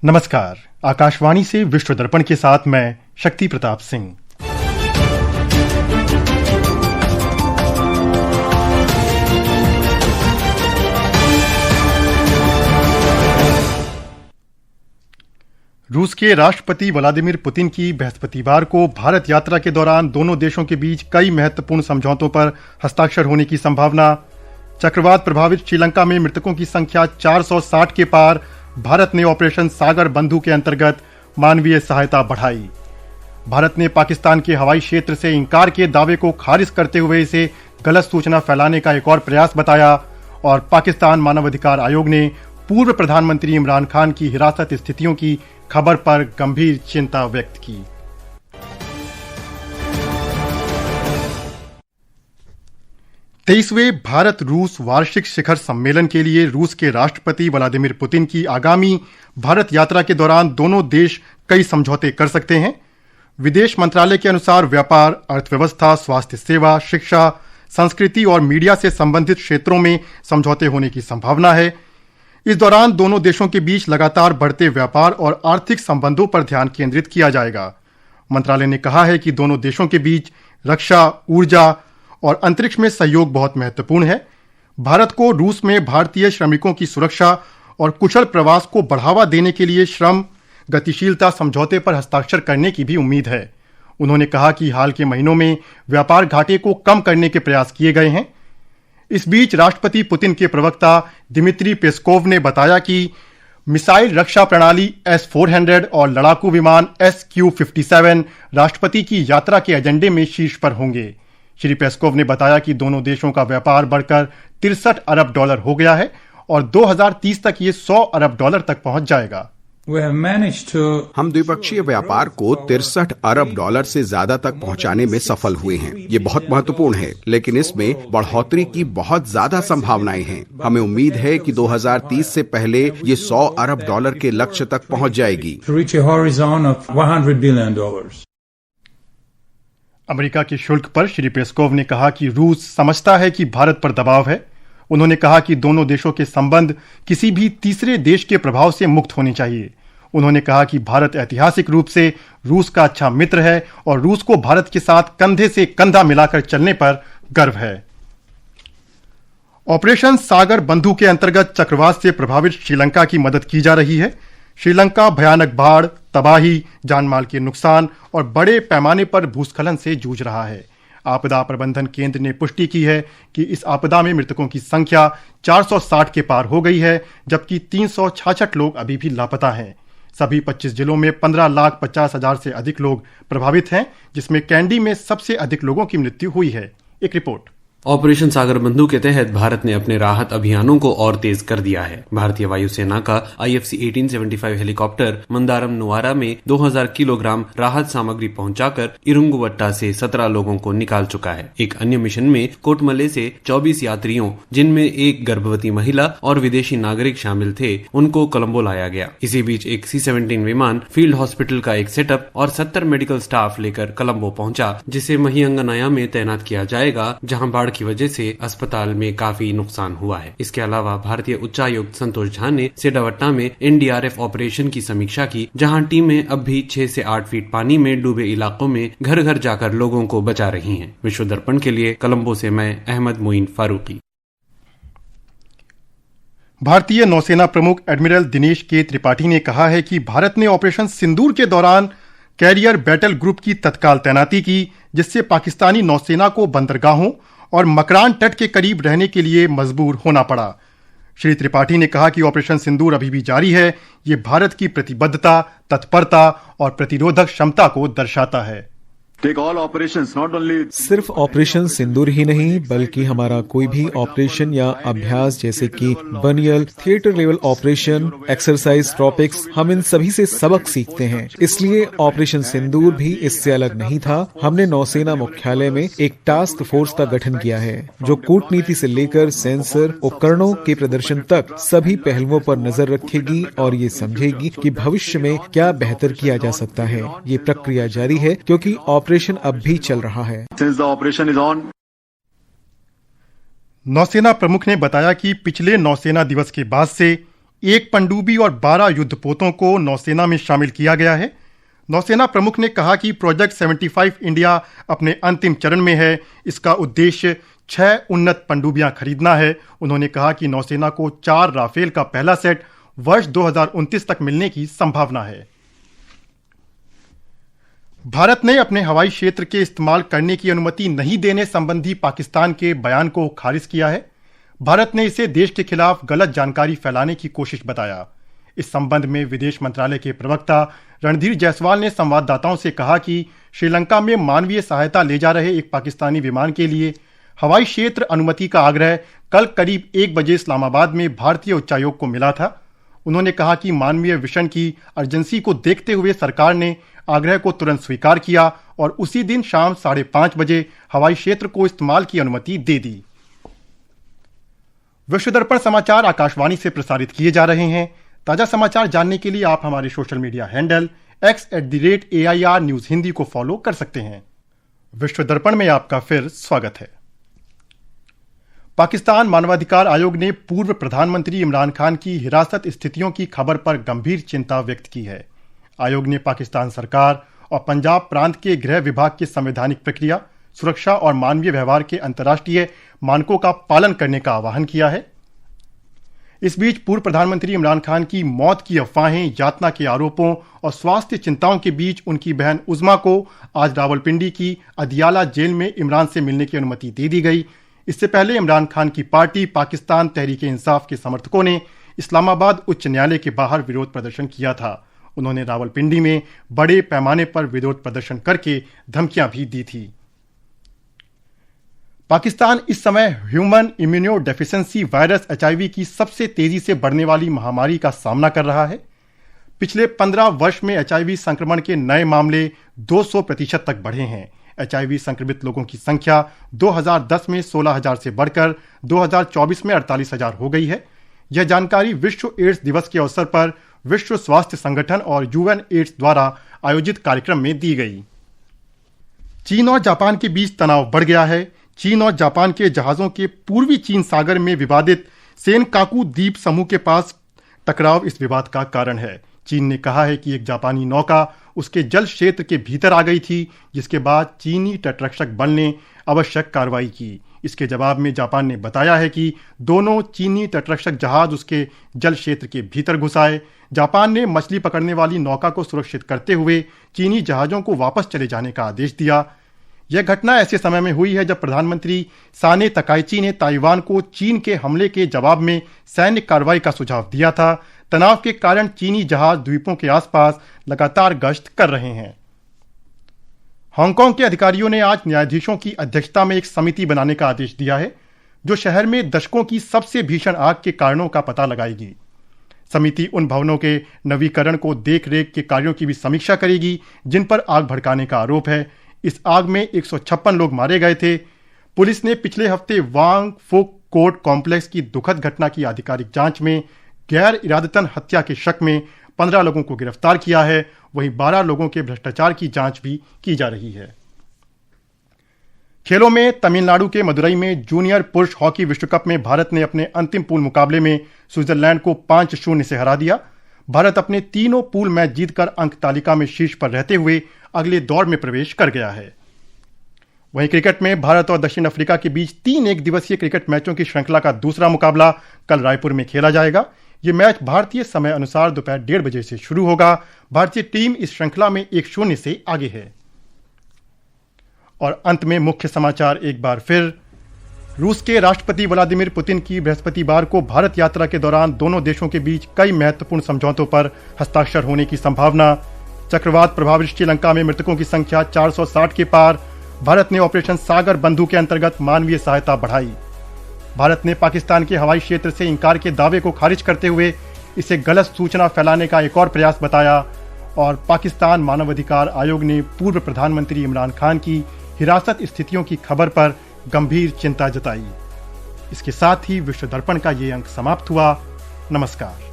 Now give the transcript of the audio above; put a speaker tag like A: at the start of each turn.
A: नमस्कार। आकाशवाणी से विश्व दर्पण के साथ मैं शक्ति प्रताप सिंह। रूस के राष्ट्रपति व्लादिमीर पुतिन की बृहस्पतिवार को भारत यात्रा के दौरान दोनों देशों के बीच कई महत्वपूर्ण समझौतों पर हस्ताक्षर होने की संभावना। चक्रवात प्रभावित श्रीलंका में मृतकों की संख्या 460 के पार। भारत ने ऑपरेशन सागर बंधु के अंतर्गत मानवीय सहायता बढ़ाई। भारत ने पाकिस्तान के हवाई क्षेत्र से इंकार के दावे को खारिज करते हुए इसे गलत सूचना फैलाने का एक और प्रयास बताया। और पाकिस्तान मानवाधिकार आयोग ने पूर्व प्रधानमंत्री इमरान खान की हिरासत स्थितियों की खबर पर गंभीर चिंता व्यक्त की। तेईसवें भारत रूस वार्षिक शिखर सम्मेलन के लिए रूस के राष्ट्रपति व्लादिमीर पुतिन की आगामी भारत यात्रा के दौरान दोनों देश कई समझौते कर सकते हैं। विदेश मंत्रालय के अनुसार व्यापार, अर्थव्यवस्था, स्वास्थ्य सेवा, शिक्षा, संस्कृति और मीडिया से संबंधित क्षेत्रों में समझौते होने की संभावना है। इस दौरान दोनों देशों के बीच लगातार बढ़ते व्यापार और आर्थिक संबंधों पर ध्यान केंद्रित किया जाएगा। मंत्रालय ने कहा है कि दोनों देशों के बीच रक्षा, ऊर्जा और अंतरिक्ष में सहयोग बहुत महत्वपूर्ण है। भारत को रूस में भारतीय श्रमिकों की सुरक्षा और कुशल प्रवास को बढ़ावा देने के लिए श्रम गतिशीलता समझौते पर हस्ताक्षर करने की भी उम्मीद है। उन्होंने कहा कि हाल के महीनों में व्यापार घाटे को कम करने के प्रयास किए गए हैं। इस बीच राष्ट्रपति पुतिन के प्रवक्ता दिमित्री पेस्कोव ने बताया कि मिसाइल रक्षा प्रणाली S-400 और लड़ाकू विमान SQ-57 राष्ट्रपति की यात्रा के एजेंडे में शीर्ष पर होंगे। श्री पेस्कोव ने बताया कि दोनों देशों का व्यापार बढ़कर $63 अरब हो गया है और 2030 तक ये $100 अरब तक पहुंच जाएगा।
B: हम द्विपक्षीय व्यापार को $63 अरब से ज्यादा तक पहुंचाने में सफल हुए हैं। ये बहुत महत्वपूर्ण है, लेकिन इसमें बढ़ोतरी की बहुत ज्यादा संभावनाएं हैं। हमें उम्मीद है कि 2030 से पहले ये $100 अरब के लक्ष्य तक पहुंच जाएगी।
A: अमेरिका के शुल्क पर श्री पेस्कोव ने कहा कि रूस समझता है कि भारत पर दबाव है। उन्होंने कहा कि दोनों देशों के संबंध किसी भी तीसरे देश के प्रभाव से मुक्त होने चाहिए। उन्होंने कहा कि भारत ऐतिहासिक रूप से रूस का अच्छा मित्र है और रूस को भारत के साथ कंधे से कंधा मिलाकर चलने पर गर्व है। ऑपरेशन सागर बंधु के अंतर्गत चक्रवात से प्रभावित श्रीलंका की मदद की जा रही है। श्रीलंका भयानक बाढ़, तबाही, जानमाल के नुकसान और बड़े पैमाने पर भूस्खलन से जूझ रहा है। आपदा प्रबंधन केंद्र ने पुष्टि की है कि इस आपदा में मृतकों की संख्या 460 के पार हो गई है, जबकि 366 लोग अभी भी लापता हैं। सभी 25 जिलों में 15,50,000 से अधिक लोग प्रभावित हैं, जिसमें कैंडी में सबसे अधिक लोगों की मृत्यु हुई है। एक रिपोर्ट।
C: ऑपरेशन सागर बंधु के तहत भारत ने अपने राहत अभियानों को और तेज कर दिया है। भारतीय वायुसेना का IFC-1875 हेलीकॉप्टर मंदारम नुआरा में 2000 किलोग्राम राहत सामग्री पहुंचाकर इरुंगवट्टा से 17 लोगों को निकाल चुका है। एक अन्य मिशन में कोटमले से 24 यात्रियों, जिनमें एक गर्भवती महिला और विदेशी नागरिक शामिल थे, उनको कोलंबो लाया गया। इसी बीच एक C-17 विमान, फील्ड हॉस्पिटल का एक सेटअप और 70 मेडिकल स्टाफ लेकर कोलंबो पहुंचा, जिसे महियंगनाया में तैनात किया जाएगा, जहां बाढ़ की वजह से अस्पताल में काफी नुकसान हुआ है। इसके अलावा भारतीय उच्चायुक्त संतोष झा ने सेडावट्टा में NDRF ऑपरेशन की समीक्षा की, जहां टीमें अब भी 6 से 8 फीट पानी में डूबे इलाकों में घर घर जाकर लोगों को बचा रही हैं। विश्व दर्पण के लिए कोलंबो से मैं अहमद मोइन फारूकी।
A: भारतीय नौसेना प्रमुख एडमिरल दिनेश के त्रिपाठी ने कहा है कि भारत ने ऑपरेशन सिंदूर के दौरान कैरियर बैटल ग्रुप की तत्काल तैनाती की, जिससे पाकिस्तानी नौसेना को बंदरगाहों और मकरान तट के करीब रहने के लिए मजबूर होना पड़ा। श्री त्रिपाठी ने कहा कि ऑपरेशन सिंदूर अभी भी जारी है। ये भारत की प्रतिबद्धता, तत्परता और प्रतिरोधक क्षमता को दर्शाता है।
D: सिर्फ ऑपरेशन सिंदूर ही नहीं, बल्कि हमारा कोई भी ऑपरेशन या अभ्यास जैसे कि बनियल, theatre level operation, exercise tropics, हम इन सभी से सबक सीखते हैं। इसलिए ऑपरेशन सिंदूर भी इससे अलग नहीं था। हमने नौसेना मुख्यालय में एक टास्क फोर्स का गठन किया है, जो कूटनीति से लेकर सेंसर उपकरणों के प्रदर्शन तक सभी पहलुओं पर नजर रखेगी और ये समझेगी कि भविष्य में क्या बेहतर किया जा सकता है। ये प्रक्रिया जारी है क्योंकि ऑपरेशन अब भी चल रहा है।
A: नौसेना प्रमुख ने बताया कि पिछले नौसेना दिवस के बाद से 1 पनडुब्बी और 12 युद्धपोतों को नौसेना में शामिल किया गया है। नौसेना प्रमुख ने कहा कि प्रोजेक्ट 75 इंडिया अपने अंतिम चरण में है। इसका उद्देश्य 6 उन्नत पनडुब्बियां खरीदना है। उन्होंने कहा कि नौसेना को 4 राफेल का पहला सेट वर्ष 2029 तक मिलने की संभावना है। भारत ने अपने हवाई क्षेत्र के इस्तेमाल करने की अनुमति नहीं देने संबंधी पाकिस्तान के बयान को खारिज किया है। भारत ने इसे देश के खिलाफ गलत जानकारी फैलाने की कोशिश बताया। इस संबंध में विदेश मंत्रालय के प्रवक्ता रणधीर जायसवाल ने संवाददाताओं से कहा कि श्रीलंका में मानवीय सहायता ले जा रहे एक पाकिस्तानी विमान के लिए हवाई क्षेत्र अनुमति का आग्रह कल करीब 1 बजे इस्लामाबाद में भारतीय उच्चायोग को मिला था। उन्होंने कहा कि मानवीय विषण की अर्जेंसी को देखते हुए सरकार ने आग्रह को तुरंत स्वीकार किया और उसी दिन शाम 5:30 बजे हवाई क्षेत्र को इस्तेमाल की अनुमति दे दी। विश्व दर्पण समाचार आकाशवाणी से प्रसारित किए जा रहे हैं। ताजा समाचार जानने के लिए आप हमारे social media handle x@AIR news Hindi को फॉलो कर सकते हैं। विश्व दर्पण में आपका फिर स्वागत है। पाकिस्तान मानवाधिकार आयोग ने पूर्व प्रधानमंत्री इमरान खान की हिरासत स्थितियों की खबर पर गंभीर चिंता व्यक्त की है। आयोग ने पाकिस्तान सरकार और पंजाब प्रांत के गृह विभाग की संवैधानिक प्रक्रिया, सुरक्षा और मानवीय व्यवहार के अंतर्राष्ट्रीय मानकों का पालन करने का आह्वान किया है। इस बीच पूर्व प्रधानमंत्री इमरान खान की मौत की अफवाहें, यातना के आरोपों और स्वास्थ्य चिंताओं के बीच उनकी बहन उज़्मा को आज रावलपिंडी की अदियाला जेल में इमरान से मिलने की अनुमति दे दी गई। इससे पहले इमरान खान की पार्टी पाकिस्तान तहरीक इंसाफ के समर्थकों ने इस्लामाबाद उच्च न्यायालय के बाहर विरोध प्रदर्शन किया था। उन्होंने रावलपिंडी में बड़े पैमाने पर विरोध प्रदर्शन करके धमकियां भी दी थी। पाकिस्तान इस समय human immuno deficiency virus HIV की सबसे तेजी से बढ़ने वाली महामारी का सामना कर रहा है। पिछले 15 वर्ष में HIV संक्रमण के नए मामले 200% तक बढ़े हैं। HIV संक्रमित लोगों की संख्या 2010 में 16,000 से बढ़कर 2024 में 48,000 हो गई है। यह जानकारी विश्व एड्स दिवस के अवसर पर विश्व स्वास्थ्य संगठन और UN एड्स द्वारा आयोजित कार्यक्रम में दी गई। चीन और जापान के बीच तनाव बढ़ गया है। चीन और जापान के जहाजों के पूर्वी चीन सागर में विवादित सेनकाकू द्वीप समूह के पास टकराव इस विवाद का कारण है। चीन ने कहा है कि एक जापानी नौका उसके जल क्षेत्र के भीतर आ गई थी, जिसके बाद चीनी तटरक्षक बल ने आवश्यक कार्रवाई की। इसके जवाब में जापान ने बताया है कि दोनों चीनी तटरक्षक जहाज उसके जल क्षेत्र के भीतर घुस आए। जापान ने मछली पकड़ने वाली नौका को सुरक्षित करते हुए चीनी जहाजों को वापस चले जाने का आदेश दिया। यह घटना ऐसे समय में हुई है जब प्रधानमंत्री साने तकाइची ने ताइवान को चीन के हमले के जवाब में सैन्य कार्रवाई का सुझाव दिया था। तनाव के कारण चीनी जहाज द्वीपों के आसपास लगातार गश्त कर रहे हैं। हांगकांग के अधिकारियों ने आज न्यायाधीशों की अध्यक्षता में एक समिति बनाने का आदेश दिया है, जो शहर में दशकों की सबसे भीषण आग के कारणों का पता लगाएगी। समिति उन भवनों के नवीकरण को देखरेख के कार्यों की भी समीक्षा करेगी जिन पर आग भड़काने का आरोप है। इस आग में 156 लोग मारे गए थे। पुलिस ने पिछले हफ्ते वांग फुक कोर्ट कॉम्प्लेक्स की दुखद घटना की आधिकारिक जांच में गैर इरादतन हत्या के शक में 15 लोगों को गिरफ्तार किया है। वहीं 12 लोगों के भ्रष्टाचार की जांच भी की जा रही है। खेलों में तमिलनाडु के मदुरई में जूनियर पुरुष हॉकी विश्व कप में भारत ने अपने अंतिम पूल मुकाबले में स्विट्जरलैंड को 5-0 से हरा दिया। भारत अपने तीनों पूल मैच जीतकर अंक तालिका में शीर्ष पर रहते हुए अगले दौर में प्रवेश कर गया है। वहीं क्रिकेट में भारत और दक्षिण अफ्रीका के बीच 3 एक दिवसीय क्रिकेट मैचों की श्रृंखला का दूसरा मुकाबला कल रायपुर में खेला जाएगा। यह मैच भारतीय समय अनुसार दोपहर 1:30 बजे से शुरू होगा। भारतीय टीम इस श्रृंखला में 1-0 से आगे है। और अंत में मुख्य समाचार एक बार फिर। रूस के राष्ट्रपति व्लादिमीर पुतिन की बृहस्पतिवार को भारत यात्रा के दौरान दोनों देशों के बीच कई महत्वपूर्ण समझौतों पर हस्ताक्षर होने की संभावना। चक्रवात प्रभावित श्रीलंका में मृतकों की संख्या 460 के पार। भारत ने ऑपरेशन सागर बंधु के अंतर्गत मानवीय सहायता बढ़ाई। भारत ने पाकिस्तान के हवाई क्षेत्र से इंकार के दावे को खारिज करते हुए इसे गलत सूचना फैलाने का एक और प्रयास बताया। और पाकिस्तान मानवाधिकार आयोग ने पूर्व प्रधानमंत्री इमरान खान की हिरासत स्थितियों की खबर पर गंभीर चिंता जताई। इसके साथ ही विश्व दर्पण का ये अंक समाप्त हुआ। नमस्कार।